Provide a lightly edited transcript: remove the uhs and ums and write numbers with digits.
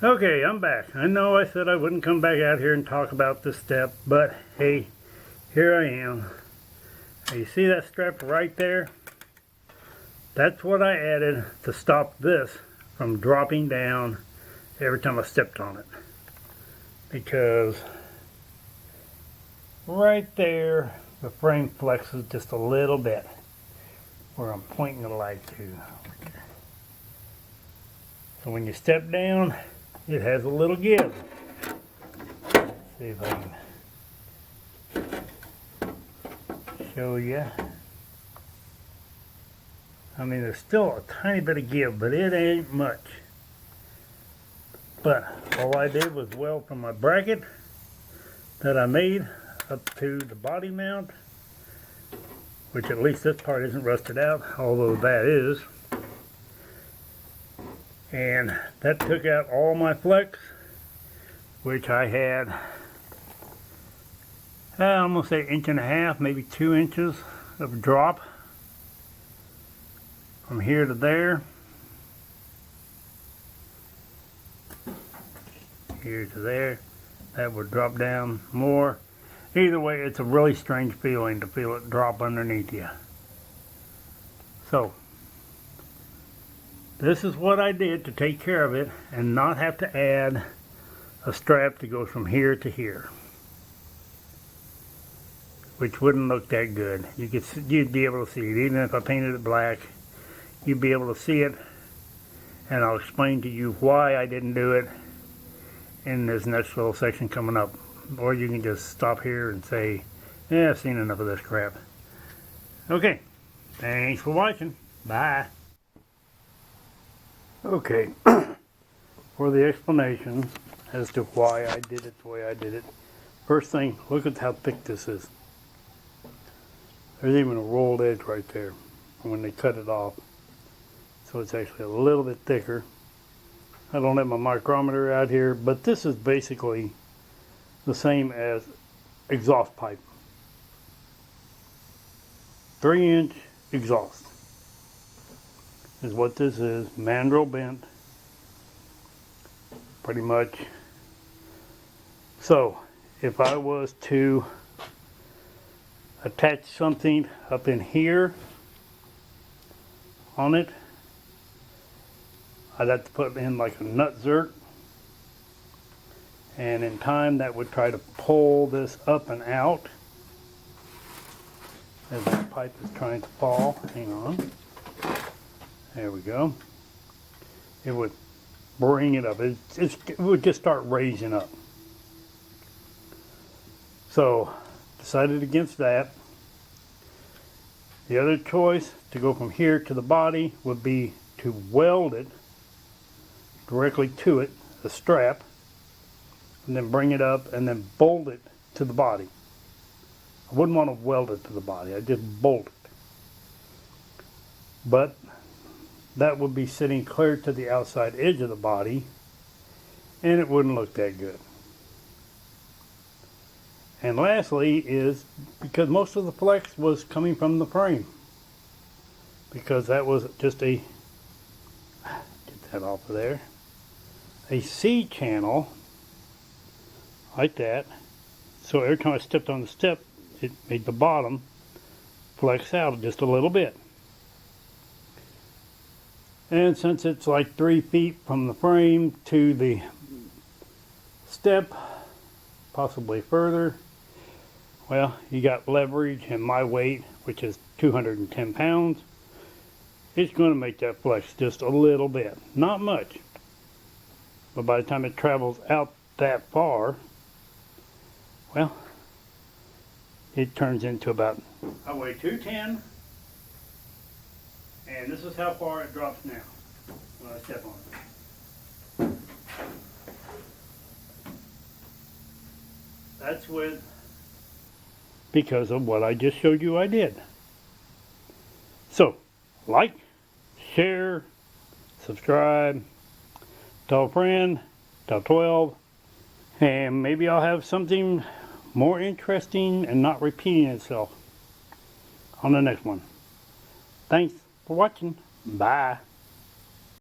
Okay, I'm back. I know I said I wouldn't come back out here and talk about this step, but hey, here I am. Now you see that strap right there? That's what I added to stop this from dropping down every time I stepped on it. Because right there, the frame flexes just a little bit where I'm pointing the light to. So when you step down, it has a little give. Let's see if I can show you. I mean, there's still a tiny bit of give, but it ain't much. But all I did was weld from my bracket that I made up to the body mount, which at least this part isn't rusted out, although that is. And that took out all my flex, which I had, I'm going to say 1.5 inches, maybe 2 inches of drop from here to there. Here to there. That would drop down more. Either way, it's a really strange feeling to feel it drop underneath you. So, this is what I did to take care of it and not have to add a strap to go from here to here, which wouldn't look that good. You'd be able to see it. Even if I painted it black, you'd be able to see it, and I'll explain to you why I didn't do it in this next little section coming up. Or you can just stop here and say, yeah, I've seen enough of this crap. Okay, thanks for watching. Bye. Okay, for the explanation as to why I did it the way I did it. First thing, look at how thick this is. There's even a rolled edge right there when they cut it off. So it's actually a little bit thicker. I don't have my micrometer out here, but this is basically the same as exhaust pipe. 3-inch exhaust is what this is, mandrel bent, pretty much. So if I was to attach something up in here on it, I'd have to put in like a nut zert, and in time that would try to pull this up and out as that pipe is trying to fall. Hang on. There we go. It would bring it up. It would just start raising up. So, decided against that. The other choice to go from here to the body would be to weld it directly to it, the strap, and then bring it up and then bolt it to the body. I wouldn't want to weld it to the body. I'd just bolt it. But that would be sitting clear to the outside edge of the body, and it wouldn't look that good. And lastly is because most of the flex was coming from the frame, because that was just a, get that off of there, a C channel like that. So every time I stepped on the step, it made the bottom flex out just a little bit. And since it's like 3 feet from the frame to the step, possibly further, well, you got leverage, and my weight, which is 210 pounds, it's going to make that flex just a little bit. Not much. But by the time it travels out that far, well, it turns into about, I weigh 210, and this is how far it drops now when I step on it. That's with, because of what I just showed you I did. So, like, share, subscribe, tell a friend, tell 12, and maybe I'll have something more interesting and not repeating itself on the next one. Thanks for watching. Bye.